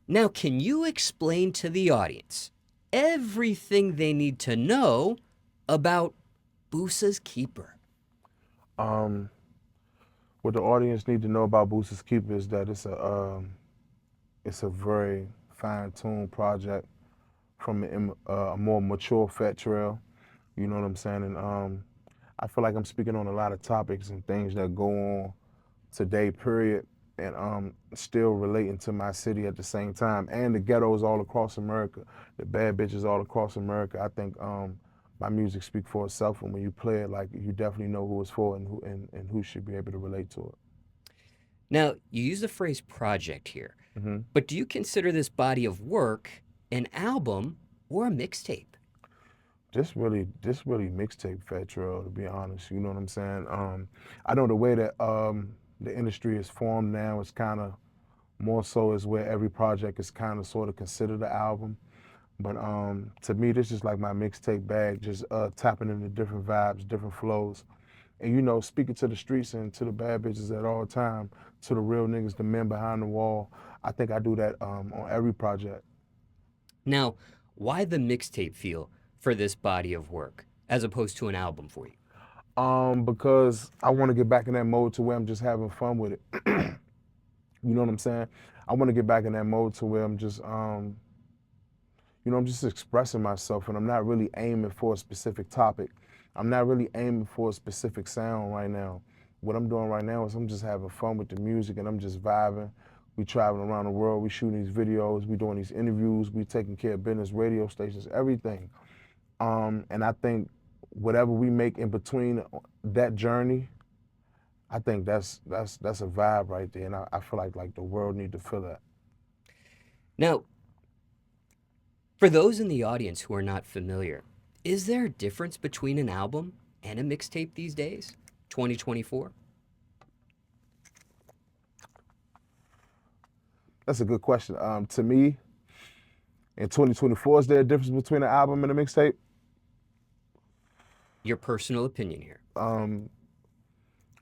Now, can you explain to the audience everything they need to know about Boosa's Keeper? Um, what the audience need to know about Boosa's Keeper is that it's a very fine-tuned project from a more mature Fat Trel. You know what I'm saying? And I feel like I'm speaking on a lot of topics and things that go on today, period, and still relating to my city at the same time, and the ghettos all across America, the bad bitches all across America. I think my music speaks for itself, and when you play it, like you definitely know who it's for and who should be able to relate to it. Now, you use the phrase project here, Hmm. but do you consider this body of work an album or a mixtape? This really mixtape Fat Trail, to be honest. You know what I'm saying? I know the way that the industry is formed now is kind of more so is where every project is kind of sort of considered an album. But to me, this is like my mixtape bag, just tapping into different vibes, different flows, and speaking to the streets and to the bad bitches at all time, to the real niggas, the men behind the wall. I think I do that on every project. Now, why the mixtape feel for this body of work as opposed to an album for you? Because I want to get back in that mode to where I'm just having fun with it. You know what I'm saying? I want to get back in that mode to where I'm just expressing myself and I'm not really aiming for a specific topic. I'm not really aiming for a specific sound right now. What I'm doing right now is I'm just having fun with the music and I'm just vibing. We traveling around the world, we shooting these videos, we doing these interviews, we taking care of business, radio stations, everything. And I think whatever we make in between that journey, I think that's a vibe right there. And I feel like the world need to feel that. Now, for those in the audience who are not familiar, is there a difference between an album and a mixtape these days? 2024? That's a good question. To me, in 2024, is there a difference between an album and a mixtape? Your personal opinion here. Um,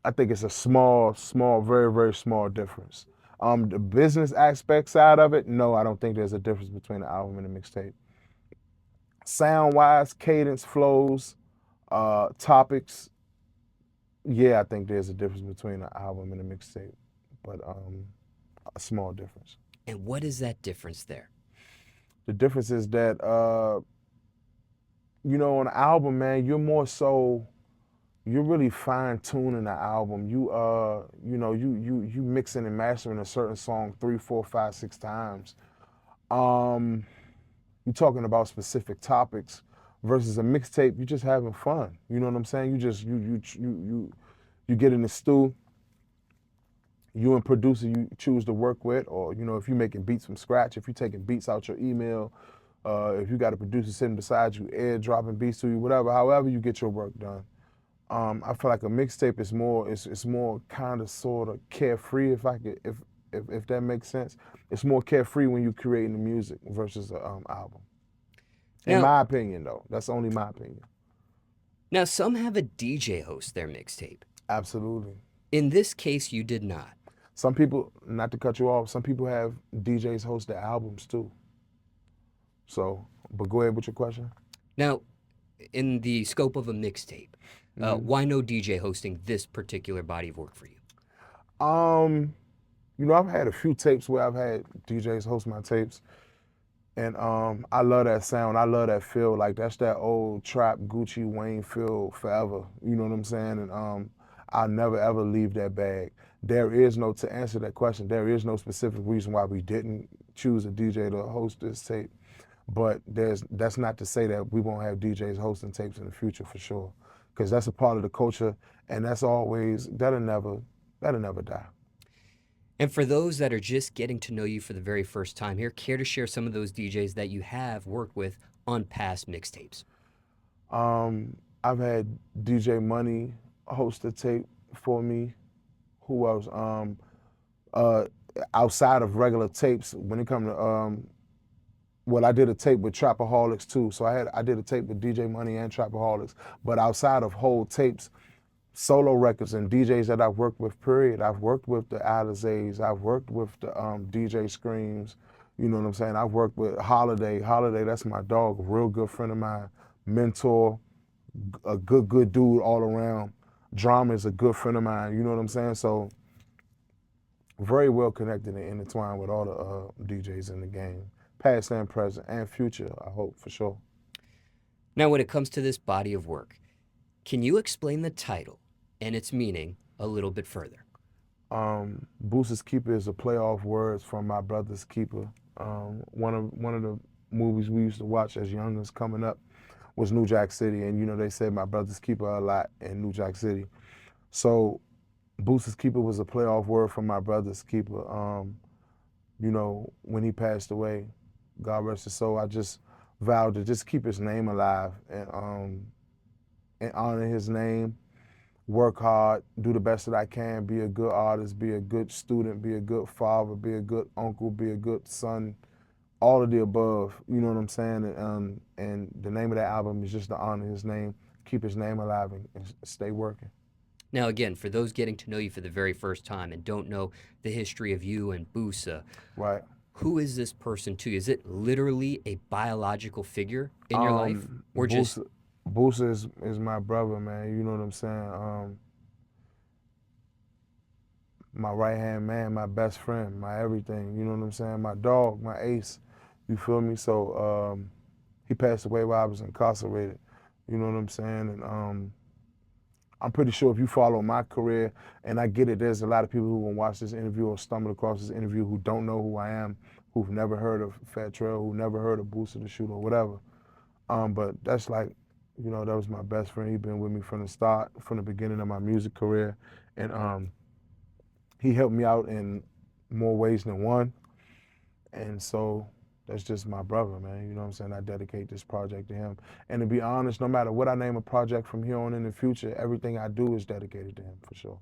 I think it's a small, small, very, very small difference. The business aspect side of it, no, I don't think there's a difference between an album and a mixtape. Sound wise, cadence, flows, topics, yeah, I think there's a difference between an album and a mixtape, but a small difference. And what is that difference there? The difference is that on an album, man, you're really fine tuning the album. You mixing and mastering a certain song 3, 4, 5, 6 times. Um, you're talking about specific topics versus a mixtape. You're just having fun. You know what I'm saying? You just you get in the stew. You and producer you choose to work with, or if you're making beats from scratch, if you're taking beats out your email, if you got a producer sitting beside you, air dropping beats to you, whatever, however you get your work done. I feel like a mixtape is more it's more kind of sort of carefree if I could if that makes sense. It's more carefree when you're creating the music versus an album. In Now, my opinion, though, that's only my opinion. now some have a DJ host their mixtape. Absolutely. In this case, you did not. Some people, not to cut you off, some people have DJs host their albums too. So, but go ahead with your question. Now, in the scope of a mixtape, Hmm. why no DJ hosting this particular body of work for you? Um, I've had a few tapes where I've had DJs host my tapes. And I love that sound. I love that feel. Like that's that old trap Gucci Wayne feel forever. You know what I'm saying? And I'll never ever leave that bag. There is no to answer that question. There is no specific reason why we didn't choose a DJ to host this tape. But that's not to say that we won't have DJs hosting tapes in the future for sure, because that's a part of the culture, and that's always that'll never die. And for those that are just getting to know you for the very first time here, care to share some of those DJs that you have worked with on past mixtapes? I've had DJ Money host a tape for me. Who else? Uh, Outside of regular tapes, when it comes to well, I did a tape with Trap-a-holics too. So I did a tape with DJ Money and Trap-a-holics. But outside of whole tapes, solo records and DJs that I've worked with, period. I've worked with the Alizés, I've worked with the DJ Screams, You know what I'm saying? I've worked with Holiday. Holiday, that's my dog, a real good friend of mine, mentor, a good dude all around. Drama is a good friend of mine. You know what I'm saying? So very well connected and intertwined with all the DJs in the game, past and present and future. I hope for sure. Now, when it comes to this body of work, can you explain the title and its meaning a little bit further? Boosa's Keeper is a play off words from My Brother's Keeper. One of the movies we used to watch as youngins coming up was New Jack City, and you know they said My Brother's Keeper a lot in New Jack City. So Boosa's Keeper was a play off word from My Brother's Keeper. You know, when he passed away, God rest his soul, I just vowed to just keep his name alive and honor his name, work hard, do the best that I can, be a good artist, be a good student, be a good father, be a good uncle, be a good son, all of the above. You know what I'm saying? And the name of that album is just to honor his name, keep his name alive, and stay working. Now, again, for those getting to know you for the very first time and don't know the history of you and Boosa, Right. who is this person to you? Is it literally a biological figure in your life, or just Boosa, Boosa is my brother, man. You know what I'm saying? My right hand man, my best friend, my everything. You know what I'm saying? My dog, my ace. You feel me? So he passed away while I was incarcerated. You know what I'm saying? And I'm pretty sure if you follow my career, and I get it, there's a lot of people who will watch this interview or stumble across this interview who don't know who I am, who've never heard of Fat Trel, who never heard of Boosa the Shooter or whatever. But that's like, you know, that was my best friend. He's been with me from the start, from the beginning of my music career. And he helped me out in more ways than one. And so that's just my brother, man. You know what I'm saying? I dedicate this project to him. And to be honest, no matter what I name a project from here on in the future, everything I do is dedicated to him for sure.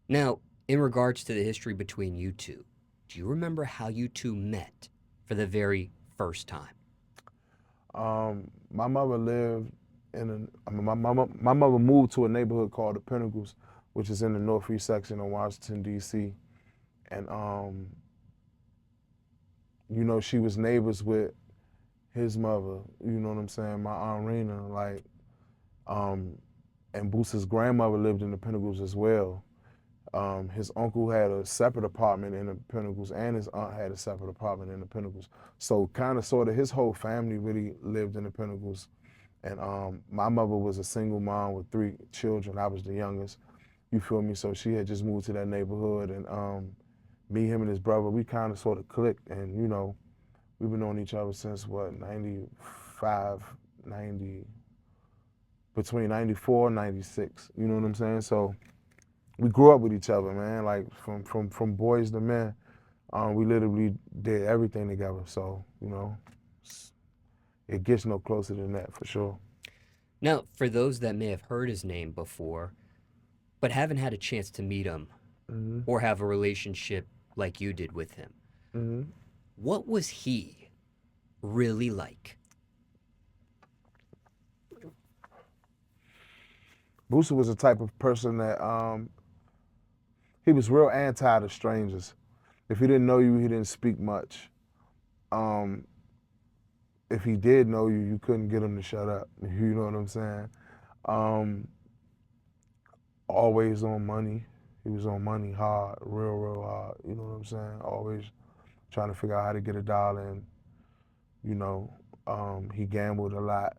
now, in regards to the history between you two, do you remember how you two met for the very first time? My mother lived in my mother moved to a neighborhood called the Pinnacles, which is in the northeast section of Washington D.C. And you know, she was neighbors with his mother. You know what I'm saying? My Aunt Rena, like, and Boosa's grandmother lived in the Pinnacles as well. His uncle had a separate apartment in the Pinnacles, and his aunt had a separate apartment in the Pinnacles. So kind of sort of his whole family really lived in the Pinnacles. And my mother was a single mom with 3 children. I was the youngest. You feel me? So she had just moved to that neighborhood, and me, him, and his brother, we kind of sort of clicked, and you know, we've been knowing each other since what, 95, 90, between 94 and 96. You know what I'm saying? So we grew up with each other, man. Like from boys to men, we literally did everything together. So you know, it gets no closer than that for sure. Now, for those that may have heard his name before, but haven't had a chance to meet him Hmm. or have a relationship like you did with him, Hmm. what was he really like? Boosa was the type of person that he was real anti to strangers. If he didn't know you, he didn't speak much. Um, if he did know you, you couldn't get him to shut up. You know what I'm saying? Um, always on money. He was on money hard, real hard. You know what I'm saying? Always trying to figure out how to get a dollar. And you know, he gambled a lot.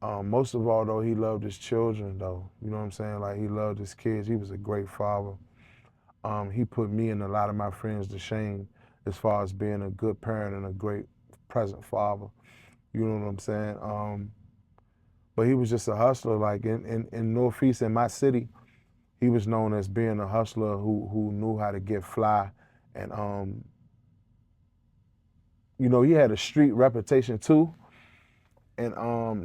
Most of all, though, he loved his children, though. You know what I'm saying? Like, he loved his kids. He was a great father. He put me and a lot of my friends to shame as far as being a good parent and a great present father. You know what I'm saying? But he was just a hustler. Like, in Northeast, in my city, he was known as being a hustler who knew how to get fly. And, you know, he had a street reputation, too. And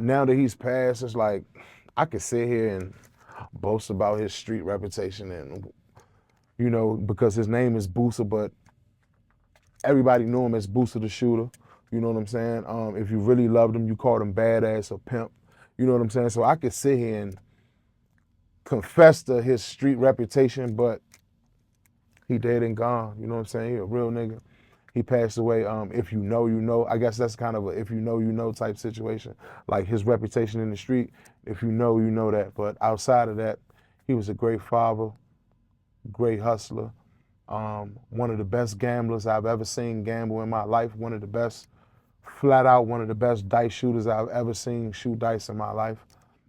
now that he's passed, it's like I could sit here and boast about his street reputation, and you know, because his name is Boosa, but everybody knew him as Boosa the Shooter. You know what I'm saying? If you really loved him, you called him badass or pimp. You know what I'm saying? So I could sit here and confess to his street reputation, but he dead and gone. You know what I'm saying? He a real nigga. He passed away. If you know, you know. I guess that's kind of a if you know, you know type situation. Like his reputation in the street, if you know, you know that. But outside of that, he was a great father, great hustler, one of the best gamblers I've ever seen gamble in my life, one of the best, flat out one of the best dice shooters I've ever seen shoot dice in my life,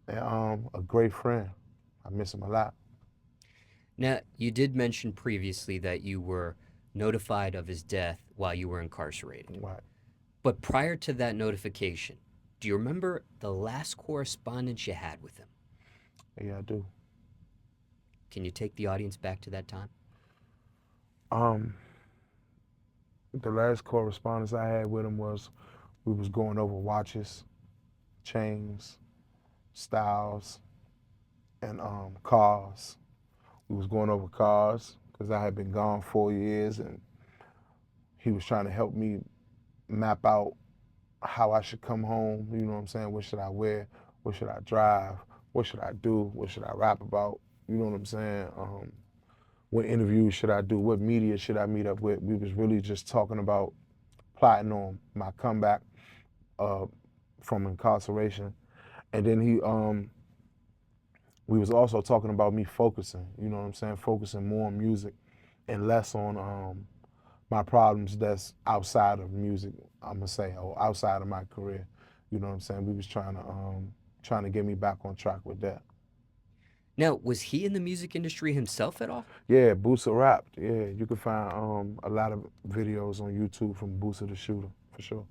and a great friend. I miss him a lot. Now, you did mention previously that you were notified of his death while you were incarcerated. Right. But prior to that notification, do you remember the last correspondence you had with him? Yeah, I do. Can you take the audience back to that time? Um, the last correspondence I had with him was we was going over watches, chains, styles, and cars. We was going over cars because I had been gone 4 years, and he was trying to help me map out how I should come home. You know what I'm saying? What should I wear? What should I drive? What should I do? What should I rap about? You know what I'm saying? What interviews should I do? What media should I meet up with? We was really just talking about plotting on my comeback uh, from incarceration, and then we was also talking about me focusing. You know what I'm saying? Focusing more on music and less on my problems that's outside of music. I'm gonna say, or outside of my career. You know what I'm saying? We was trying to get me back on track with that. Now, was he in the music industry himself at all? Yeah, Boosa rapped. Yeah, you can find a lot of videos on YouTube from Boosa the Shooter for sure.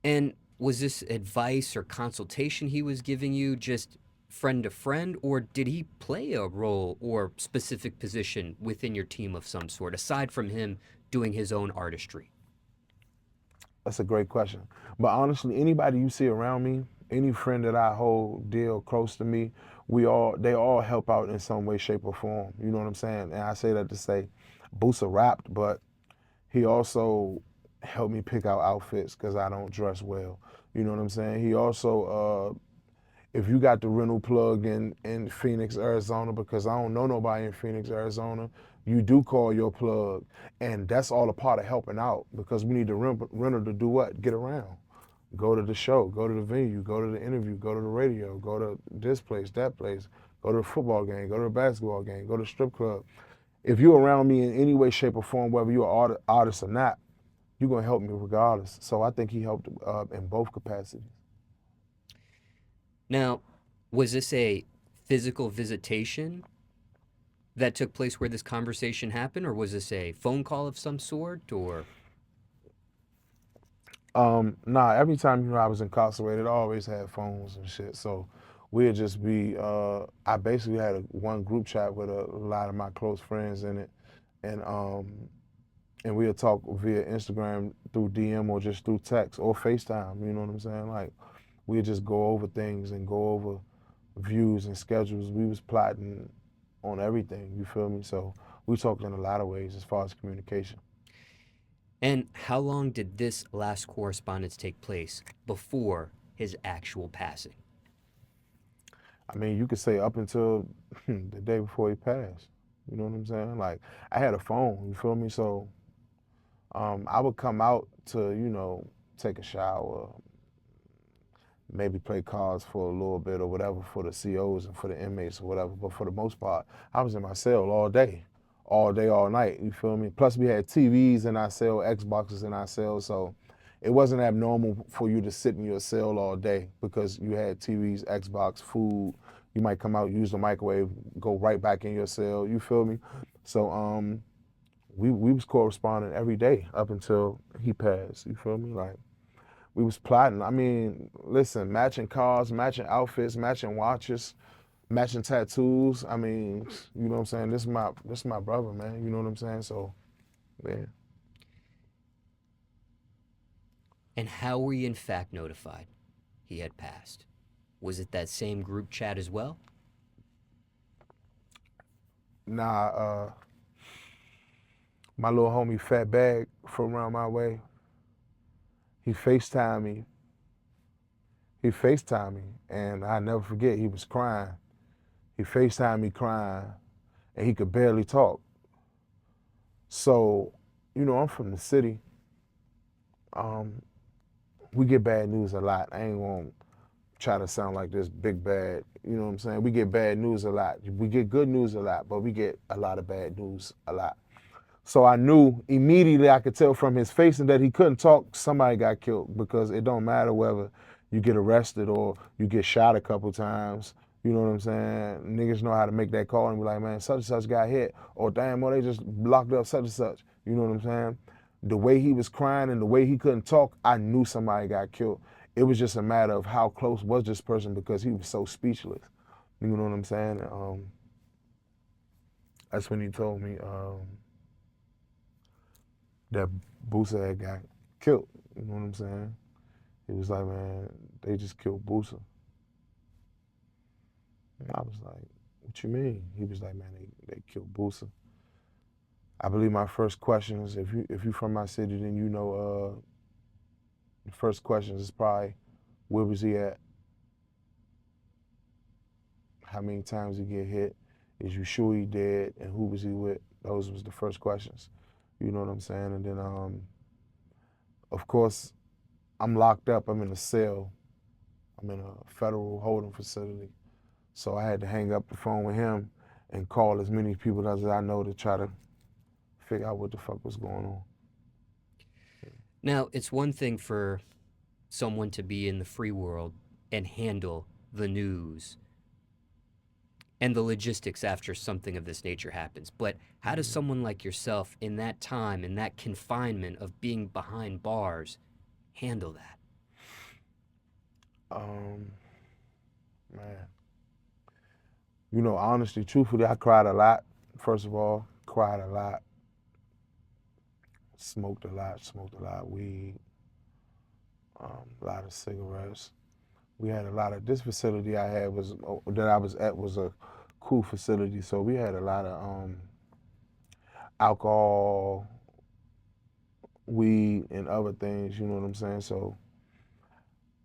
And was this advice or consultation he was giving you just friend to friend, or did he play a role or specific position within your team of some sort, aside from him doing his own artistry? That's a great question. But honestly, anybody you see around me, any friend that I hold dear close to me, they all help out in some way, shape, or form. You know what I'm saying? And I say that to say, Boosa rapped, but he also helped me pick out outfits because I don't dress well. You know what I'm saying? He also, if you got the rental plug in Phoenix, Arizona, because I don't know nobody in Phoenix, Arizona, you do call your plug. And that's all a part of helping out because we need the rental to do what? Get around. Go to the show, go to the venue, go to the interview, go to the radio, go to this place, that place, go to the football game, go to the basketball game, go to the strip club. If you're around me in any way, shape, or form, whether you're an artist or not, you're gonna help me regardless. So I think he helped in both capacities. Now, was this a physical visitation that took place where this conversation happened, or was this a phone call of some sort, or Nah, every time I was incarcerated, I always had phones and shit. So we'd just be. I basically had one group chat with a lot of my close friends in it, and we'd talk via Instagram through DM or just through text or FaceTime. You know what I'm saying? Like we'd just go over things and go over views and schedules. We was plotting on everything. You feel me? So we talked in a lot of ways as far as communication. and how long did this last correspondence take place before his actual passing? I mean, you could say up until the day before he passed. You know what I'm saying? Like, I had a phone, you feel me? So I would come out to, take a shower, maybe play cards for a little bit or whatever for the COs and for the inmates or whatever. But for the most part, I was in my cell all day, all night, you feel me? Plus, we had TVs in our cell, Xboxes in our cell. So it wasn't abnormal for you to sit in your cell all day because you had TVs, Xbox, food. You might come out, use the microwave, go right back in your cell. You feel me? So we was corresponding every day up until he passed. You feel me? Like we was plotting. I mean, listen, matching cars, matching outfits, matching watches, matching tattoos. I mean, you know what I'm saying? This is my brother, man. You know what I'm saying? So, yeah. And how were you in fact notified he had passed? Was it that same group chat as well? Nah, my little homie Fat Bag from around my way, he FaceTimed me. He FaceTimed me, and I never forget, he was crying. He FaceTimed me crying, and he could barely talk. So, I'm from the city. Um, we get bad news a lot. I ain't gonna try to sound like this big bad. You know what I'm saying? We get bad news a lot. We get good news a lot, but we get a lot of bad news a lot. So I knew immediately, I could tell from his face and that he couldn't talk, somebody got killed, because it don't matter whether you get arrested or you get shot a couple times. You know what I'm saying? Niggas know how to make that call and be like, man, such and such got hit. Or damn, well, they just locked up such and such. You know what I'm saying? The way he was crying and the way he couldn't talk, I knew somebody got killed. It was just a matter of how close was this person, because he was so speechless. You know what I'm saying? That's when he told me that Boosa had got killed. You know what I'm saying? He was like, man, they just killed Boosa. And I was like, what you mean? He was like, man, they killed Boosa. I believe my first questions, if you from my city, then you know the first questions is probably, where was he at? How many times he get hit? Is you sure he dead? And who was he with? Those was the first questions. You know what I'm saying? And then of course, I'm locked up. I'm in a cell. I'm in a federal holding facility. So I had to hang up the phone with him and call as many people as I know to try to figure out what the fuck was going on. Now, it's one thing for someone to be in the free world and handle the news and the logistics after something of this nature happens. But how does someone like yourself, in that time, in that confinement of being behind bars, handle that? Um, Man, honestly, truthfully, I cried a lot. First of all, cried a lot, smoked a lot of weed, a lot of cigarettes. We had a lot of, this facility I had was, that I was at, was a cool facility. So we had a lot of alcohol, weed, and other things, you know what I'm saying? So,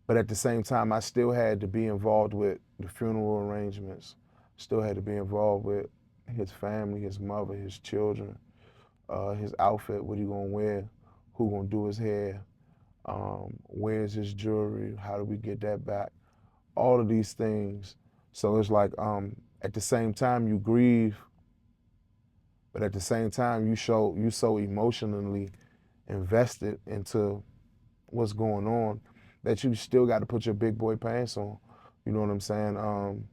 but at the same time, I still had to be involved with the funeral arrangements, still had to be involved with his family, his mother, his children, his outfit, what he gonna wear, who gonna do his hair, where's his jewelry, how do we get that back, all of these things. So it's like, at the same time you grieve, but at the same time you so emotionally invested into what's going on that you still got to put your big boy pants on. You know what I'm saying?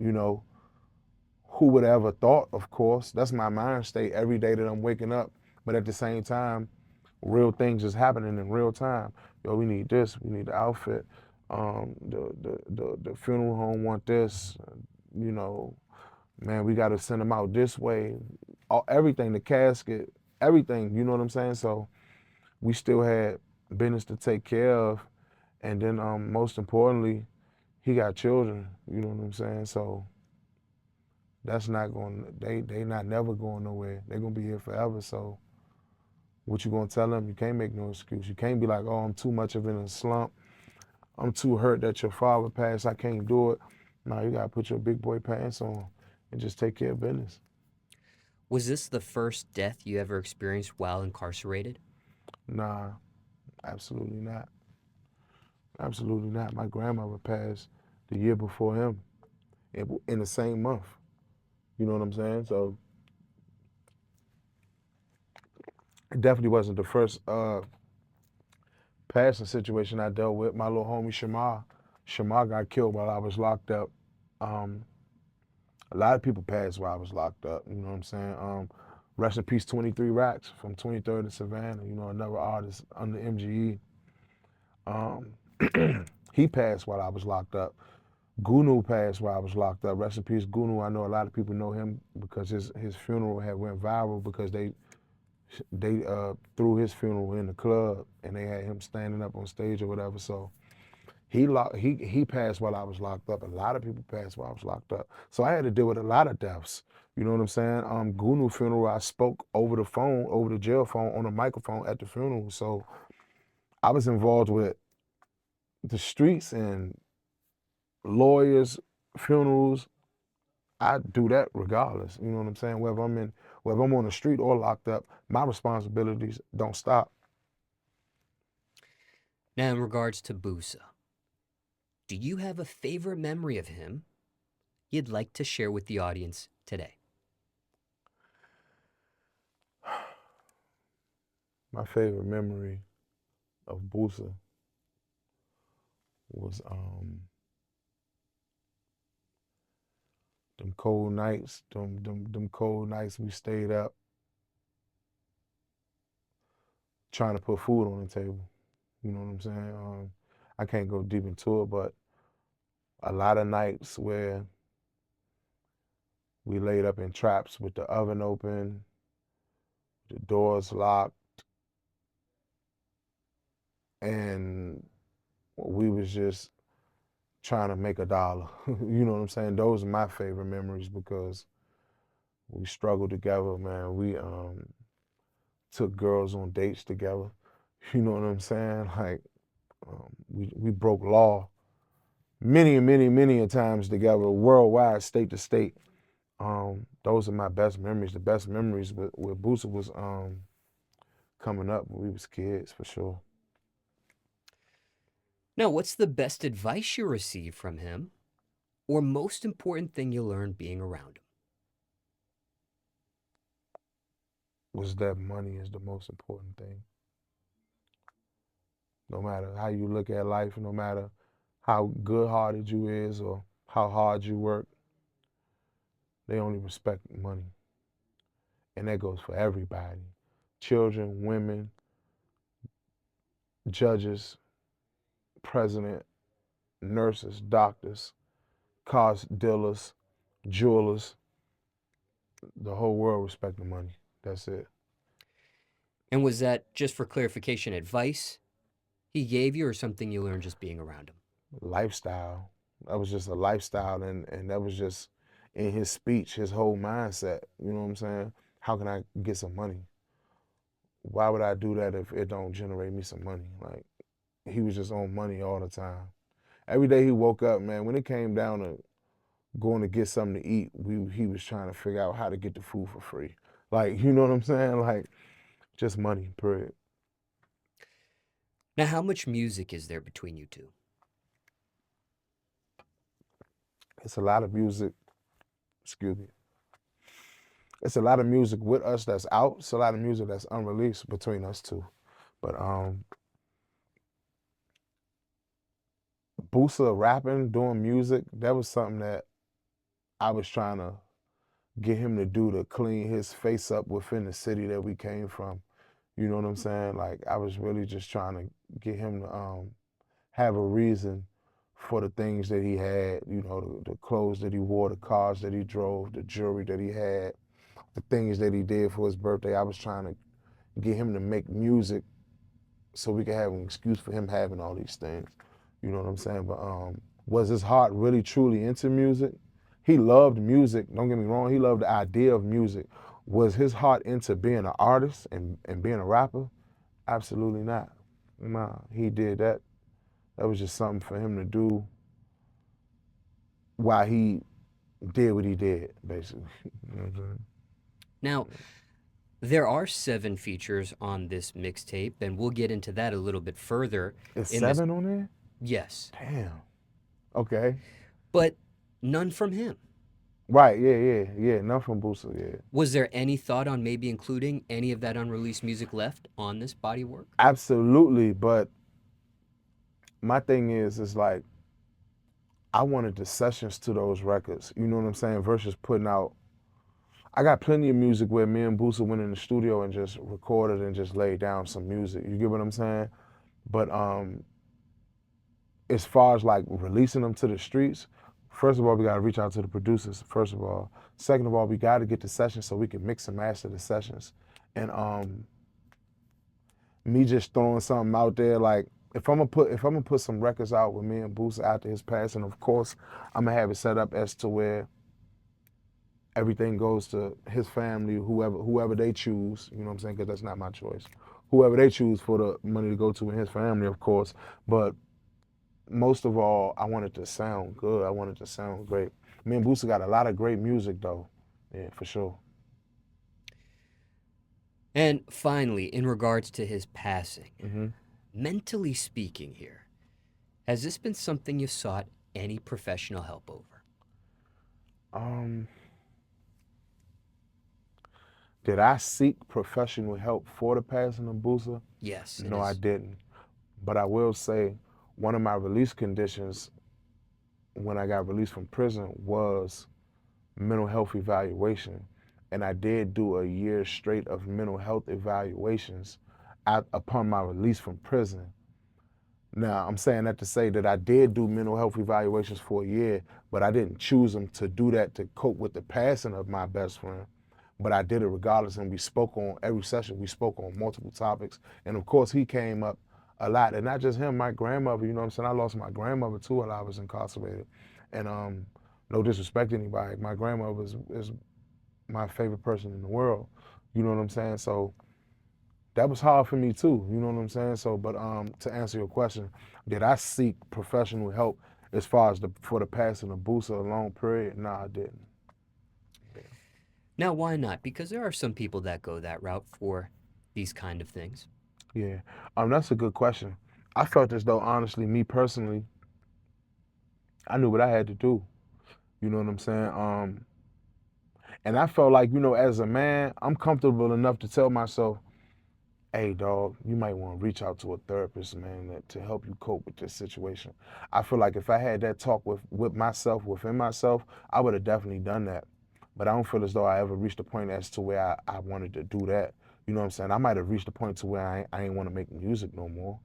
You know, who would have ever thought, of course, that's my mind state every day that I'm waking up. But at the same time, real things is happening in real time. Yo, we need this, we need the outfit. The funeral home want this, you know, man, we got to send them out this way. Everything, the casket, everything, you know what I'm saying? So we still had business to take care of. And then most importantly, he got children, you know what I'm saying? So that's not going, they not never going nowhere. They're going to be here forever. So what you going to tell them? You can't make no excuse. You can't be like, oh, I'm too much of in a slump. I'm too hurt that your father passed. I can't do it. No, you got to put your big boy pants on and just take care of business. Was this the first death you ever experienced while incarcerated? Nah, absolutely not. Absolutely not. My grandmother passed the year before him in the same month. You know what I'm saying? So it definitely wasn't the first passing situation I dealt with. My little homie Shamar got killed while I was locked up. Um, a lot of people passed while I was locked up. You know what I'm saying? Rest in peace, 23 Racks from 23rd and Savannah. You know, another artist under MGE. Um, he passed while I was locked up. Goonew passed while I was locked up. Rest in peace, Goonew. I know a lot of people know him because his funeral had went viral because they threw his funeral in the club and they had him standing up on stage or whatever. So he passed while I was locked up. A lot of people passed while I was locked up. So I had to deal with a lot of deaths. You know what I'm saying? Goonew funeral, I spoke over the phone, over the jail phone, on a microphone at the funeral. So I was involved with the streets and lawyers, funerals. I do that regardless. You know what I'm saying? Whether I'm on the street or locked up, my responsibilities don't stop. Now, in regards to Boosa, do you have a favorite memory of him you'd like to share with the audience today? My favorite memory of Boosa was them cold nights, them cold nights we stayed up trying to put food on the table. You know what I'm saying? I can't go deep into it, but a lot of nights where we laid up in traps with the oven open, the doors locked, and we was just trying to make a dollar. You know what I'm saying? Those are my favorite memories because we struggled together, man. We took girls on dates together. You know what I'm saying? Like we broke law many and many, many a times together, worldwide, state to state. Those are my best memories. The best memories with Boosa was coming up when we was kids for sure. Now, what's the best advice you received from him, or most important thing you learned being around him? Was that money is the most important thing. No matter how you look at life, no matter how good-hearted you is or how hard you work, they only respect money. And that goes for everybody. Children, women, judges, president, nurses, doctors, car dealers, jewelers. The whole world respect the money. That's it. And was that, just for clarification, advice he gave you or something you learned just being around him? Lifestyle. That was just a lifestyle, and that was just in his speech, his whole mindset. You know what I'm saying? How can I get some money? Why would I do that if it don't generate me some money? Like he was just on money all the time. Every day he woke up, man. When it came down to going to get something to eat, he was trying to figure out how to get the food for free. Like you know what I'm saying? Like just money, period. Now, how much music is there between you two? It's a lot of music. Excuse me. It's a lot of music with us that's out. It's a lot of music that's unreleased between us two. But Boosa rapping, doing music, that was something that I was trying to get him to do to clean his face up within the city that we came from. You know what I'm saying? Like I was really just trying to get him to have a reason for the things that he had, you know, the clothes that he wore, the cars that he drove, the jewelry that he had, the things that he did for his birthday. I was trying to get him to make music so we could have an excuse for him having all these things. You know what I'm saying? But was his heart really truly into music? He loved music. Don't get me wrong. He loved the idea of music. Was his heart into being an artist and being a rapper? Absolutely not. Nah, he did that. That was just something for him to do while he did what he did, basically. You know what I'm saying? Now, there are 7 features on this mixtape, and we'll get into that a little bit further It's in this. 7 on there? Yes, Damn. Okay. but none from him. Right, yeah. None from Boosa, yeah. Was there any thought on maybe including any of that unreleased music left on this body of work? Absolutely, but my thing is like I wanted the sessions to those records. You know what I'm saying? Versus putting out. I got plenty of music where me and Boosa went in the studio and just recorded and just laid down some music. You get what I'm saying? But as far as like releasing them to the streets, first of all, we gotta reach out to the producers. First of all, second of all, we gotta get the sessions so we can mix and master the sessions. And me just throwing something out there like if I'm gonna put some records out with me and Boosa after his passing, of course I'm gonna have it set up as to where everything goes to his family, whoever they choose. You know what I'm saying? Because that's not my choice. Whoever they choose for the money to go to in his family, of course. But most of all, I want it to sound good. I want it to sound great. Me and Boosa got a lot of great music though. Yeah, for sure. And finally, in regards to his passing, Hmm. mentally speaking here, has this been something you sought any professional help over? Um, did I seek professional help for the passing of Boosa? Yes, in No, I his. didn't. But I will say one of my release conditions when I got released from prison was mental health evaluation. And I did do a year straight of mental health evaluations upon my release from prison. Now, I'm saying that to say that I did do mental health evaluations for a year, but I didn't choose them to do that to cope with the passing of my best friend. But I did it regardless, and we spoke on every session. We spoke on multiple topics, and of course, he came up a lot, and not just him. My grandmother, you know what I'm saying. I lost my grandmother too while I was incarcerated, and no disrespect to anybody, my grandmother is my favorite person in the world. You know what I'm saying? So that was hard for me too. You know what I'm saying? So, but to answer your question, did I seek professional help as far as for the passing of Boosa a long period? No, I didn't. Now, why not? Because there are some people that go that route for these kind of things. Yeah, that's a good question. I felt as though, honestly, me personally, I knew what I had to do. You know what I'm saying? And I felt like, as a man, I'm comfortable enough to tell myself, hey, dog, you might want to reach out to a therapist, man, to help you cope with this situation. I feel like if I had that talk with myself, within myself, I would have definitely done that. But I don't feel as though I ever reached a point as to where I wanted to do that. You know what I'm saying? I might have reached a point to where I ain't want to make music no more.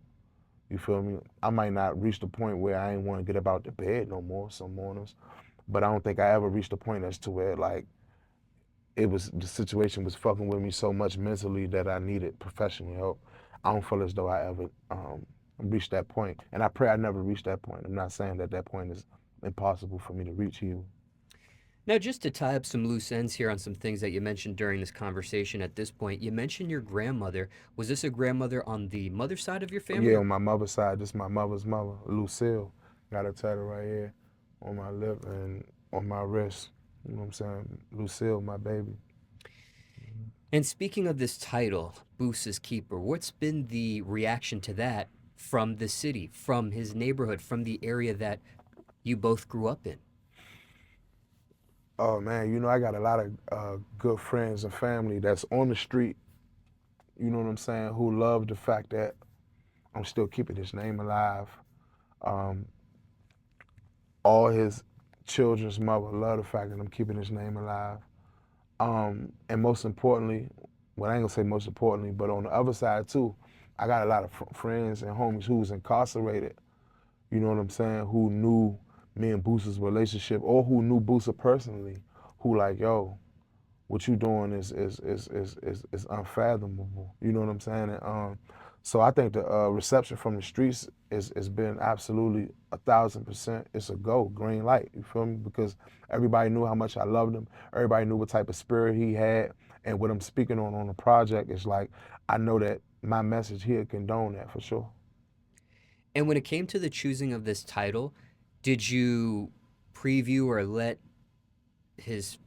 You feel me? I might not reach the point where I ain't want to get up out the bed no more some mornings. But I don't think I ever reached a point as to where like the situation was fucking with me so much mentally that I needed professional help. I don't feel as though I ever reached that point, and I pray I never reach that point. I'm not saying that that point is impossible for me to reach either. Now, just to tie up some loose ends here on some things that you mentioned during this conversation at this point, you mentioned your grandmother. Was this a grandmother on the mother side of your family Yeah, or? on my mother's side, this is my mother's mother, Lucille. Got a tattoo right here on my lip and on my wrist. You know what I'm saying? Lucille, my baby. And speaking of this title, Boosa's Keeper, what's been the reaction to that from the city, from his neighborhood, from the area that you both grew up in? Oh man, I got a lot of good friends and family that's on the street. You know what I'm saying? Who love the fact that I'm still keeping his name alive. Um, all his children's mother love the fact that I'm keeping his name alive. And most importantly, well, I ain't gonna say most importantly, but on the other side too, I got a lot of friends and homies who's incarcerated. You know what I'm saying? Who knew me and Boosa's relationship, or who knew Boosa personally, who like, yo, what you doing is unfathomable. You know what I'm saying? And, so I think the reception from the streets is been absolutely 1,000%. It's a go, green light. You feel me? Because everybody knew how much I loved him. Everybody knew what type of spirit he had, and what I'm speaking on the project is like I know that my message here condone that for sure. And when it came to the choosing of this title, did you preview or let his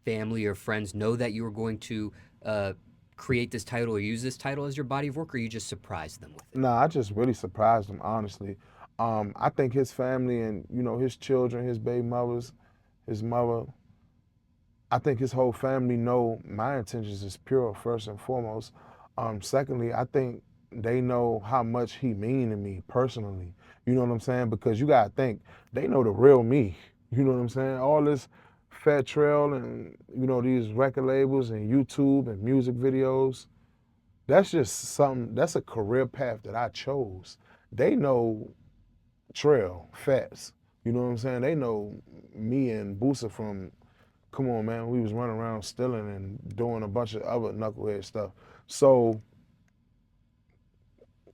family or friends know that you were going to uh, create this title or use this title as your body of work, or you just surprised them with it? Nah, I just really surprised him, honestly. I think his family and his children, his baby mothers, his mother, I think his whole family know my intentions is pure first and foremost. Secondly, I think they know how much he mean to me personally. You know what I'm saying? Because you gotta think they know the real me. You know what I'm saying? All this Fat Trel and these record labels and YouTube and music videos. That's just something. That's a career path that I chose. They know Trel, Fats. You know what I'm saying? They know me and Boosa from come on, man, we was running around stealing and doing a bunch of other knucklehead stuff. So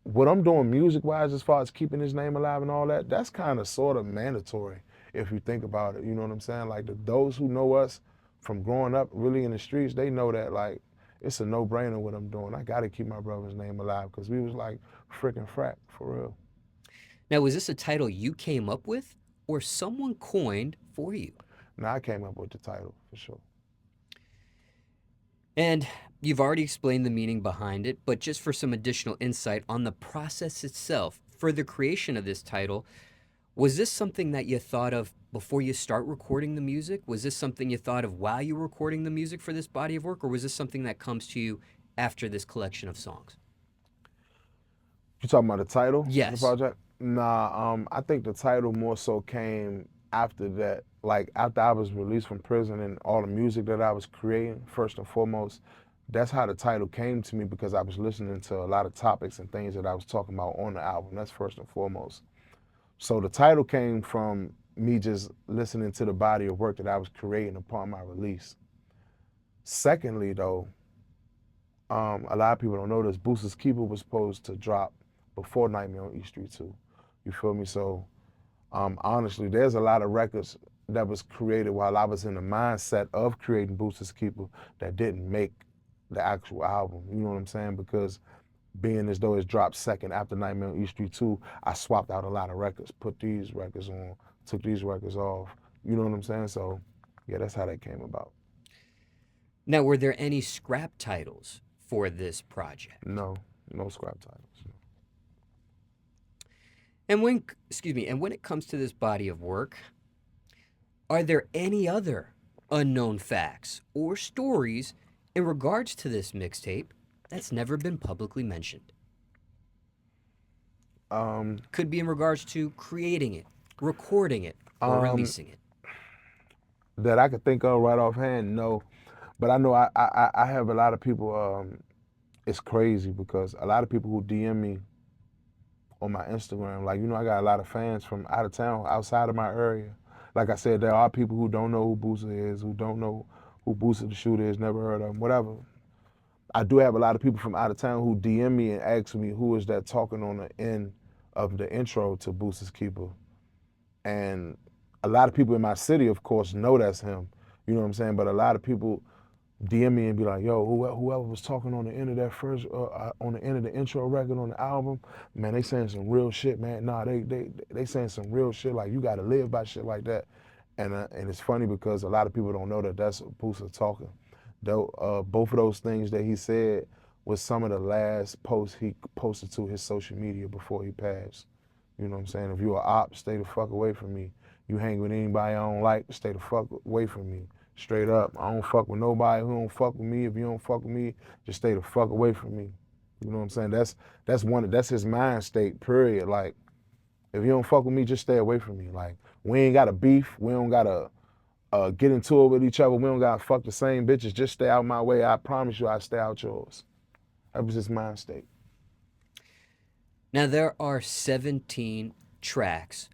what I'm doing music wise, as far as keeping his name alive and all that, that's kind of sort of mandatory if you think about it. You know what I'm saying? Like those who know us from growing up really in the streets, they know that like it's a no brainer what I'm doing. I got to keep my brother's name alive because we was like freaking frack for real. Now, was this a title you came up with or someone coined for you? Now I came up with the title for sure. And you've already explained the meaning behind it, but just for some additional insight on the process itself for the creation of this title, was this something that you thought of before you start recording the music? Was this something you thought of while you were recording the music for this body of work, or was this something that comes to you after this collection of songs? You talking about the title of the Yes. project? Nah, I think the title more so came after that. Like after I was released from prison and all the music that I was creating, first and foremost, that's how the title came to me because I was listening to a lot of topics and things that I was talking about on the album. That's first and foremost. So the title came from me just listening to the body of work that I was creating upon my release. Secondly, though, a lot of people don't know this. Boosa's Keeper was supposed to drop before Nightmare on East Street 2. You feel me? So honestly, there's a lot of records that was created while I was in the mindset of creating Boosa's Keeper that didn't make the actual album. You know what I'm saying? Because being as though it's dropped second after Nightmare on East Street 2, I swapped out a lot of records, put these records on, took these records off. You know what I'm saying? So yeah, that's how that came about. Now, were there any scrap titles for this project? No, no scrap titles. And when, excuse me, and when it comes to this body of work, are there any other unknown facts or stories in regards to this mixtape that's never been publicly mentioned? Um, Could be in regards to creating it, recording it, or um, releasing it. that I could think of right offhand, no. But I know I have a lot of people. It's crazy because a lot of people who DM me on my Instagram, like I got a lot of fans from out of town, outside of my area. Like I said, there are people who don't know who Boosa is, who don't know who Boosa the Shooter is, never heard of him, whatever. I do have a lot of people from out of town who DM me and ask me who is that talking on the end of the intro to Boosa's Keeper. And a lot of people in my city, of course, know that's him. You know what I'm saying? But a lot of people DM me and be like, "Yo, whoever was talking on the end of that first, on the end of the intro record on the album, man, they saying some real shit, man. Nah, they saying some real shit. Like you got to live by shit like that." And it's funny because a lot of people don't know that that's Boosa talking. Though both of those things that he said was some of the last posts he posted to his social media before he passed. You know what I'm saying? If you a op, stay the fuck away from me. You hang with anybody I don't like, stay the fuck away from me. Straight up. I don't fuck with nobody who don't fuck with me. If you don't fuck with me, just stay the fuck away from me. You know what I'm saying? That's his mind state, period. Like, if you don't fuck with me, just stay away from me. Like, we ain't got a beef. We don't gotta get into it with each other. We don't gotta fuck the same bitches. Just stay out my way. I promise you I'll stay out yours. That was his mind state. Now, there are 17 tracks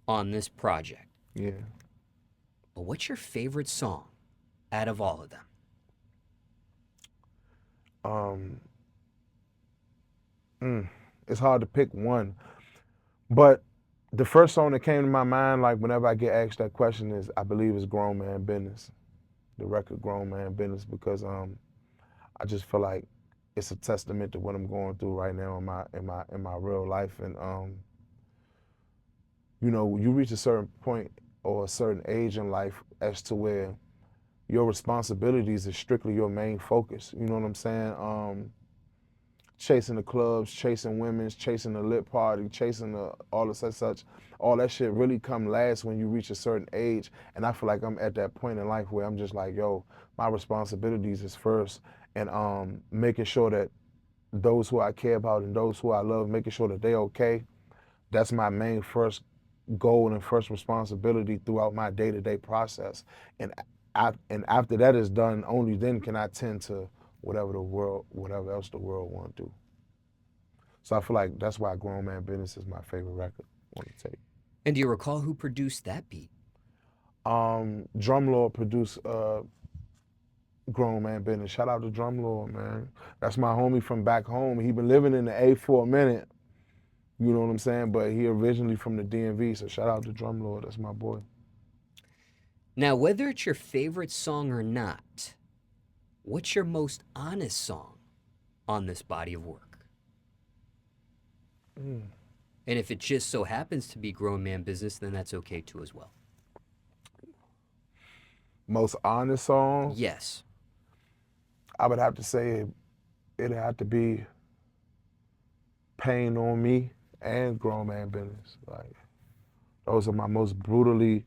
on this project, Yeah. but what's your favorite song out of all of them? Um, mm, it's hard to pick one. But the first song that came to my mind, like whenever I get asked that question, is I believe it's Grown Man Business, the record Grown Man Business, because I just feel like it's a testament to what I'm going through right now in my real life, and you reach a certain point or a certain age in life as to where your responsibilities is strictly your main focus. You know what I'm saying? Chasing the clubs, chasing women's, chasing the lit party, chasing all of such, all that shit really come last when you reach a certain age. And I feel like I'm at that point in life where I'm just like, yo, my responsibilities is first, and making sure that those who I care about and those who I love, making sure that they okay. That's my main first goal and first responsibility throughout my day-to-day process. And and after that is done, only then can I tend to whatever else the world want to do. So I feel like that's why Grown Man Business is my favorite record on the tape. And do you recall who produced that beat? Drumlord produced Grown Man Business. Shout out to Drumlord, man. That's my homie from back home. He been living in the A for a minute. You know what I'm saying? But he originally from the DMV, so shout out to Drumlord. That's my boy. Now, whether it's your favorite song or not, what's your most honest song on this body of work? Mm. And if it just so happens to be Grown Man Business, then that's okay too as well. Most honest song? Yes. I would have to say it had to be Pain on Me and Grown Man Business. Like those are my most brutal,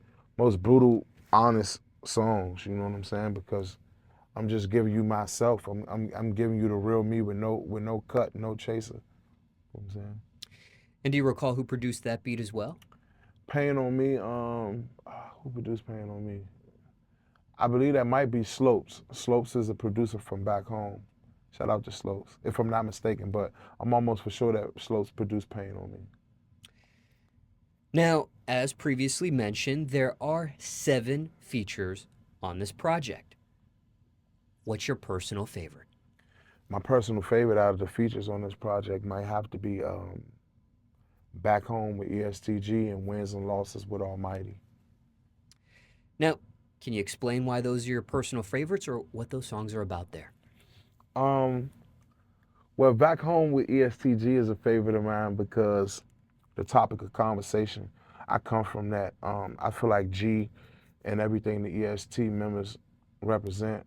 honest songs. You know what I'm saying? Because I'm just giving you myself. I'm giving you the real me with no cut, no chaser. You know what I'm saying? And do you recall who produced that beat as well? Pain on Me. Who produced Pain on Me? I believe that might be Slopes. Slopes is a producer from back home. Shout out to Slopes, if I'm not mistaken. But I'm almost for sure that Slopes produced Pain on Me. Now, as previously mentioned, there are 7 features on this project. What's your personal favorite? My personal favorite out of the features on this project might have to be Back Home with ESTG and Wins and Losses with Almighty. Now, can you explain why those are your personal favorites or what those songs are about there? Um, well, Back Home with ESTG is a favorite of mine because the topic of conversation, I come from that. I feel like G and everything the EST members represent,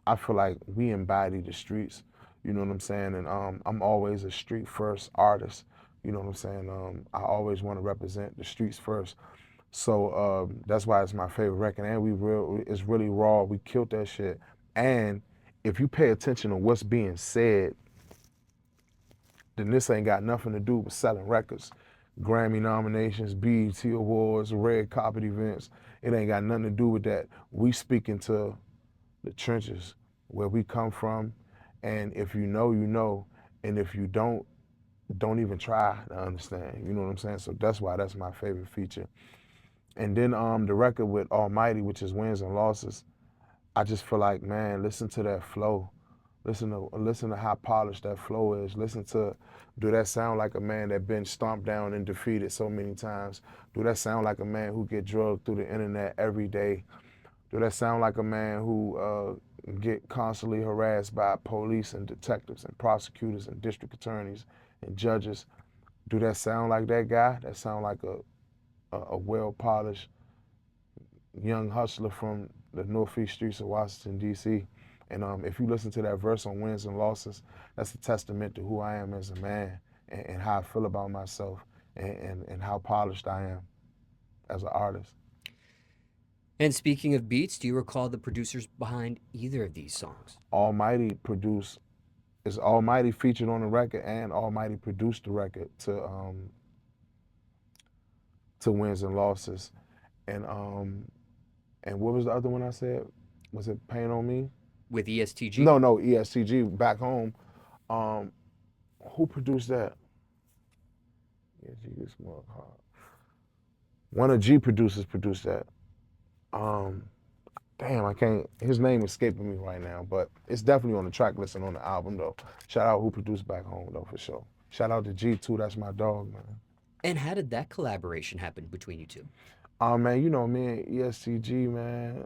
I feel like we embody the streets. You know what I'm saying? And I'm always a street first artist. You know what I'm saying? I always want to represent the streets first. So that's why it's my favorite record. And it's really raw. We killed that shit. And if you pay attention to what's being said, then this ain't got nothing to do with selling records. Grammy nominations, BET Awards, red carpet events. It ain't got nothing to do with that. We speaking to the trenches where we come from. And if you know, you know. And if you don't even try to understand. You know what I'm saying? So that's why that's my favorite feature. And then the record with Almighty, which is Wins and Losses, I just feel like, man, listen to that flow. Listen to how polished that flow is. Listen to, do that sound like a man that been stomped down and defeated so many times? Do that sound like a man who get drugged through the internet every day? Do that sound like a man who get constantly harassed by police and detectives and prosecutors and district attorneys and judges? Do that sound like that guy? That sound like a well polished young hustler from the northeast streets of Washington D.C. And if you listen to that verse on Wins and Losses, that's a testament to who I am as a man and how I feel about myself and how polished I am as an artist. And speaking of beats, do you recall the producers behind either of these songs? Almighty produced, is Almighty featured on the record and Almighty produced the record to Wins and Losses. And what was the other one I said? Was it Pain on Me? With ESTG? No, ESTG, Back Home. Um, who produced that? ESTG Small Hard. One of G producers produced that. Um, damn, I can't. His name escaping me right now, but it's definitely on the track list and on the album though. Shout out who produced Back Home though for sure. Shout out to G too. That's my dog, man. And how did that collaboration happen between you two? Man, you know me and ESTG, man.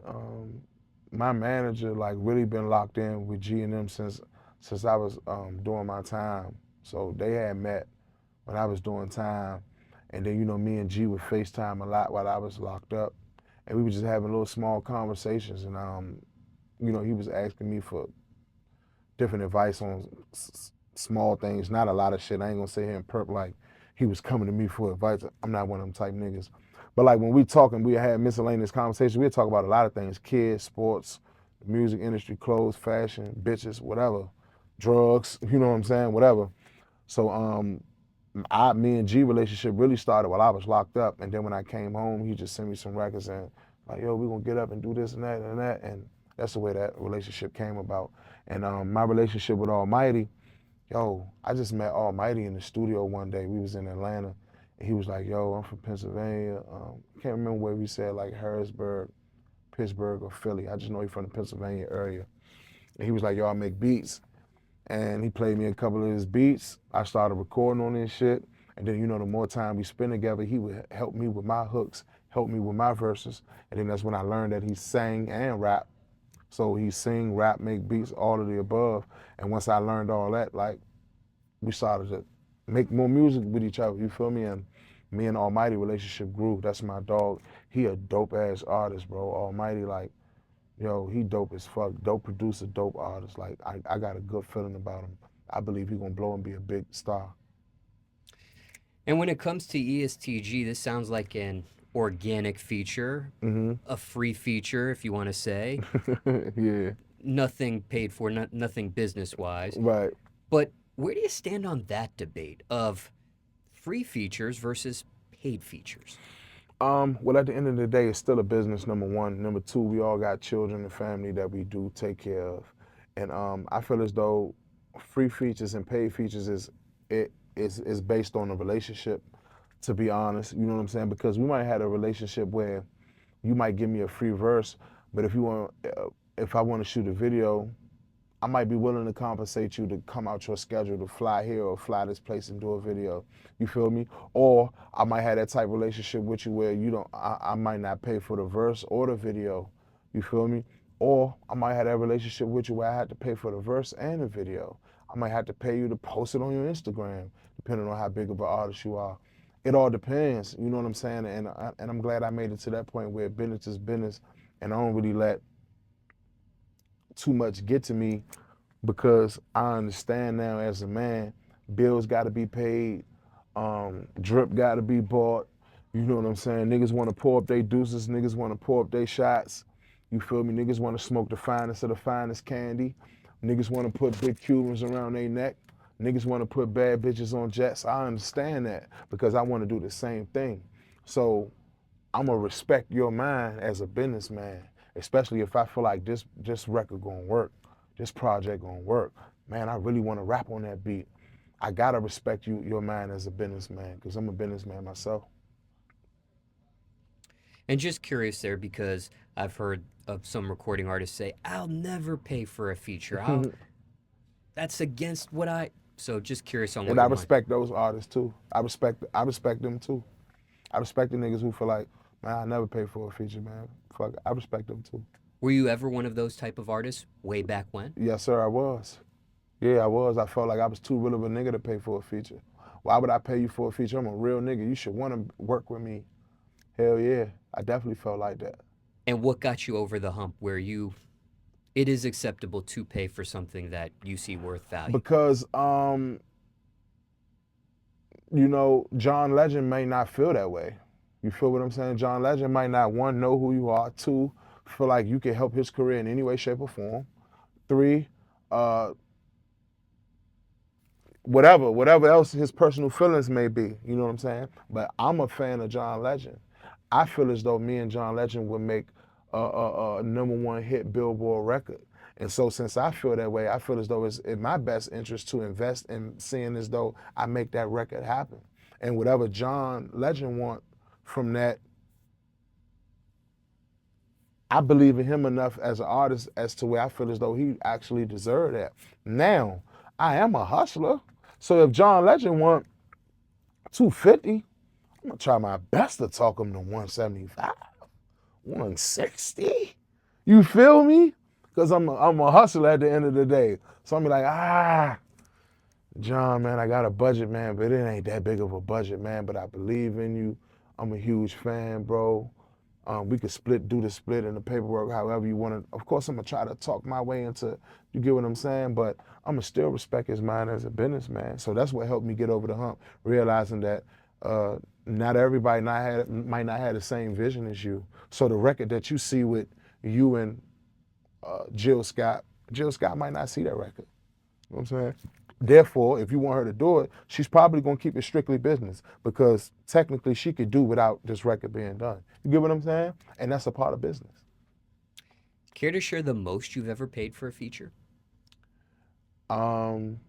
My manager like really been locked in with G and them since I was doing my time. So they had met when I was doing time, and then you know me and G would FaceTime a lot while I was locked up, and we were just having little small conversations, and you know he was asking me for different advice on small things, not a lot of shit. I ain't gonna sit here and perp like he was coming to me for advice. I'm not one of them type niggas. But like when we talking, we had miscellaneous conversations. We talk about a lot of things: kids, sports, music industry, clothes, fashion, bitches, whatever, drugs. You know what I'm saying? Whatever. So me and G relationship really started while I was locked up, and then when I came home, he just sent me some records and like, yo, we gonna get up and do this and that and that, and that's the way that relationship came about. And my relationship with Almighty, yo, I just met Almighty in the studio one day. We was in Atlanta, and he was like, yo, I'm from Pennsylvania. Can't remember where we said, like Harrisburg, Pittsburgh, or Philly. I just know he's from the Pennsylvania area. And he was like, yo, I make beats. And he played me a couple of his beats. I started recording on this shit. And then, you know, the more time we spend together, he would help me with my hooks, help me with my verses. And then that's when I learned that he sang and rap. So he sing, rap, make beats, all of the above. And once I learned all that, like, we started to make more music with each other, you feel me? And me and Almighty relationship grew. That's my dog. He a dope ass artist, bro. Almighty, like, Yo, he dope as fuck. Dope producer, dope artist. Like I got a good feeling about him. I believe he gonna blow and be a big star. And when it comes to ESTG, this sounds like an organic feature, Hmm. a free feature, if you want to say. Yeah. Nothing paid for, nothing business wise. Right. But where do you stand on that debate of free features versus paid features? Well, at the end of the day, it's still a business. Number one. Number two, we all got children and family that we do take care of, and I feel as though free features and paid features is based on a relationship. To be honest, you know what I'm saying? Because we might have a relationship where you might give me a free verse, but if I want to shoot a video, I might be willing to compensate you to come out your schedule to fly here or fly this place and do a video. You feel me? Or I might have that type of relationship with you where you don't. I might not pay for the verse or the video. You feel me? Or I might have that relationship with you where I had to pay for the verse and the video. I might have to pay you to post it on your Instagram, depending on how big of an artist you are. It all depends. You know what I'm saying? And I'm glad I made it to that point where business is business, and I don't really let too much get to me because I understand now as a man, bills got to be paid, drip got to be bought. You know what I'm saying? Niggas want to pour up they deuces, niggas want to pour up they shots. You feel me? Niggas want to smoke the finest of the finest candy. Niggas want to put big Cubans around their neck. Niggas want to put bad bitches on jets. I understand that because I want to do the same thing. So I'm gonna respect your mind as a businessman, especially if I feel like this record gonna work, this project gonna work. Man, I really want to rap on that beat. I gotta respect your mind as a businessman, because I'm a businessman myself. And just curious there because I've heard of some recording artists say, "I'll never pay for a feature. I'll That's against what I." So just curious on And what I your mind. respect those artists too. I respect them too. I respect the niggas who feel like, man, I never pay for a feature, man. Fuck, I respect them too. Were you ever one of those type of artists way back when? Yes, sir, I was. Yeah, I was. I felt like I was too real of a nigga to pay for a feature. Why would I pay you for a feature? I'm a real nigga. You should want to work with me. Hell yeah, I definitely felt like that. And what got you over the hump where it is acceptable to pay for something that you see worth value? Because John Legend may not feel that way. You feel what I'm saying? John Legend might not, one, know who you are, two, feel like you can help his career in any way, shape, or form. Three, uh, whatever else his personal feelings may be. You know what I'm saying? But I'm a fan of John Legend. I feel as though me and John Legend would make a number one hit Billboard record. And so since I feel that way, I feel as though it's in my best interest to invest in seeing as though I make that record happen. And whatever John Legend want from that, I believe in him enough as an artist as to where I feel as though he actually deserved that. Now, I am a hustler. So if John Legend want 250, I'm gonna try my best to talk him to 175, 160. You feel me? Because I'm a hustler at the end of the day. So I'm be like, John, man, I got a budget, man, but it ain't that big of a budget, man. But I believe in you. I'm a huge fan, bro. We could do the split and the paperwork however you want to. Of course, I'm gonna try to talk my way into. You get what I'm saying? But I'm gonna still respect his mind as a businessman. So that's what helped me get over the hump, realizing that not everybody might not have the same vision as you. So the record that you see with you and Jill Scott might not see that record. You know what I'm saying? Therefore, if you want her to do it, she's probably gonna keep it strictly business because technically she could do without this record being done. You get what I'm saying? And that's a part of business. Care to share the most you've ever paid for a feature? Um,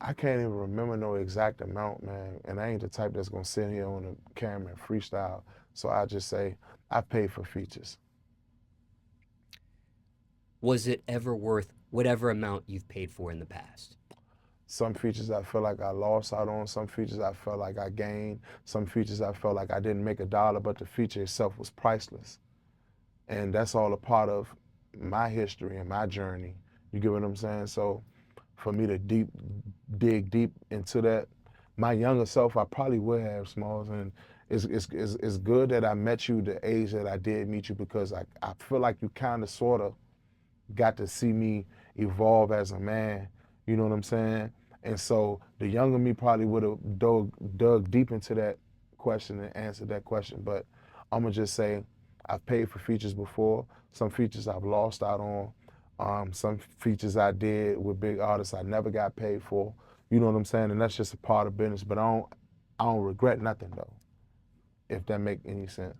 I can't even remember no exact amount, man. And I ain't the type that's gonna sit here on the camera and freestyle. So I just say I pay for features. Was it ever worth whatever amount you've paid for in the past? Some features I feel like I lost out on. Some features I felt like I gained. Some features I felt like I didn't make a dollar, but the feature itself was priceless. And that's all a part of my history and my journey. You get what I'm saying? So for me to dig deep into that, my younger self, I probably would have Smalls, it's good that I met you the age that I did meet you, because I feel like you kind of sort of got to see me evolve as a man. You know what I'm saying? And so the younger me probably would have dug deep into that question and answered that question. But I'm gonna just say I've paid for features before. Some features I've lost out on. Some features I did with big artists I never got paid for. You know what I'm saying? And that's just a part of business. But I don't regret nothing though, if that make any sense.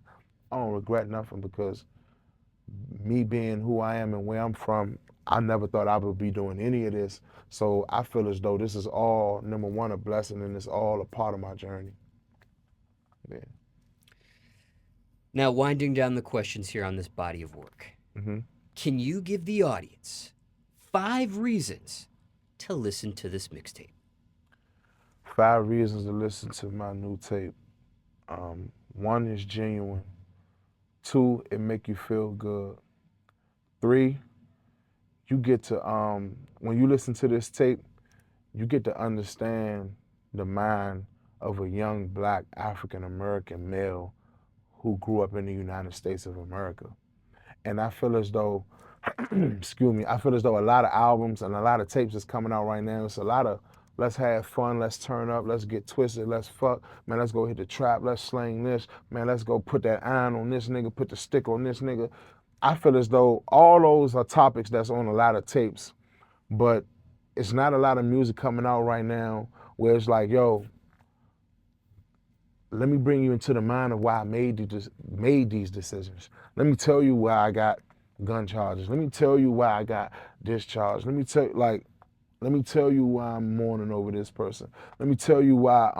I don't regret nothing, because me being who I am and where I'm from, I never thought I would be doing any of this. So I feel as though this is all, number one, a blessing, and it's all a part of my journey. Yeah. Now, winding down the questions here on this body of work, hmm can you give the audience 5 reasons to listen to this mixtape? 5 reasons to listen to my new tape. One is genuine. Two, it make you feel good. Three, you get to when you listen to this tape, you get to understand the mind of a young black African American male who grew up in the United States of America. And I feel as though, excuse me, I feel as though a lot of albums and a lot of tapes that's coming out right now, it's a lot of let's have fun, let's turn up, let's get twisted, let's fuck, man, let's go hit the trap, let's sling this, man, let's go put that iron on this nigga, put the stick on this nigga. I feel as though all those are topics that's on a lot of tapes, but it's not a lot of music coming out right now where it's like, yo, let me bring you into the mind of why I made these decisions. Let me tell you why I got gun charges. Let me tell you why I got discharged. Let me tell you why I'm mourning over this person. Let me tell you why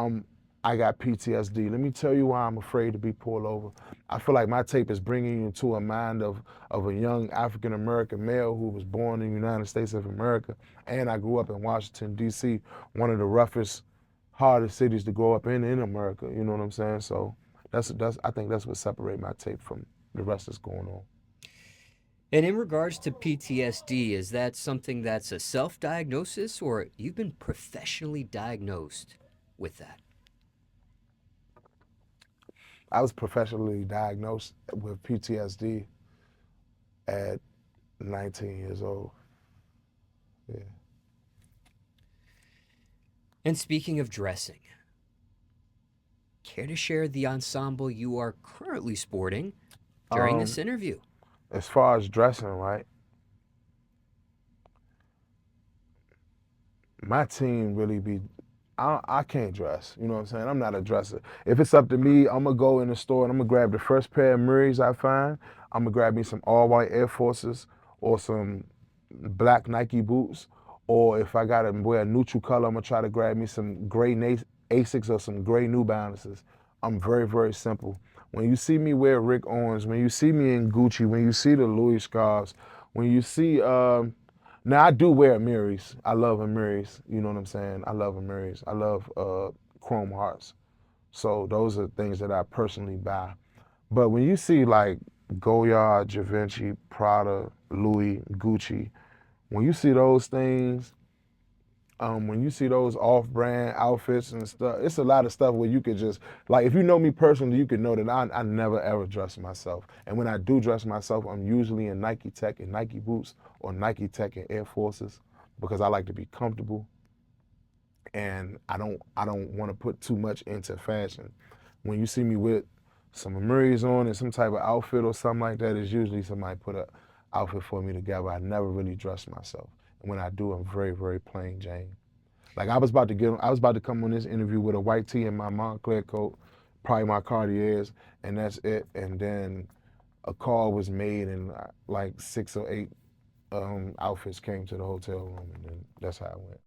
I got PTSD. Let me tell you why I'm afraid to be pulled over. I feel like my tape is bringing you into a mind of a young African American male who was born in the United States of America, and I grew up in Washington D.C., one of the roughest, hardest cities to grow up in America. You know what I'm saying? So that's I think that's what separates my tape from the rest that's going on. And in regards to PTSD, is that something that's a self diagnosis or you've been professionally diagnosed with that? I was professionally diagnosed with PTSD at 19 years old. Yeah. And speaking of dressing, care to share the ensemble you are currently sporting during this Um, interview? as far as dressing, right? My team really be. I can't dress. You know what I'm saying? I'm not a dresser. If it's up to me, I'm gonna go in the store and I'm gonna grab the first pair of Murrays I find. I'm gonna grab me some all white Air Forces or some black Nike boots. Or if I gotta wear a neutral color, I'm gonna try to grab me some gray Asics or some gray New Balances. I'm very, very simple. When you see me wear Rick Owens, when you see me in Gucci, when you see the Louis scarves, when you see now I do wear Amiris. I love Amiris. You know what I'm saying? I love Amiris. I love Chrome Hearts. So those are things that I personally buy. But when you see like Goyard, Givenchy, Prada, Louis, Gucci, when you see those things, when you see those off-brand outfits and stuff, it's a lot of stuff where you could just, like, if you know me personally, you can know that I never ever dress myself. And when I do dress myself, I'm usually in Nike Tech and Nike boots or Nike Tech and Air Forces, because I like to be comfortable and I don't want to put too much into fashion. When you see me with some Amiris on and some type of outfit or something like that, it's usually somebody put a outfit for me together. I never really dress myself. And when I do, I'm very, very plain Jane. Like I was about to come on this interview with a white tee and my Montclair coat, probably my Cartiers, and that's it. And then a call was made, and like 6 or 8 outfits came to the hotel room, and then that's how it went.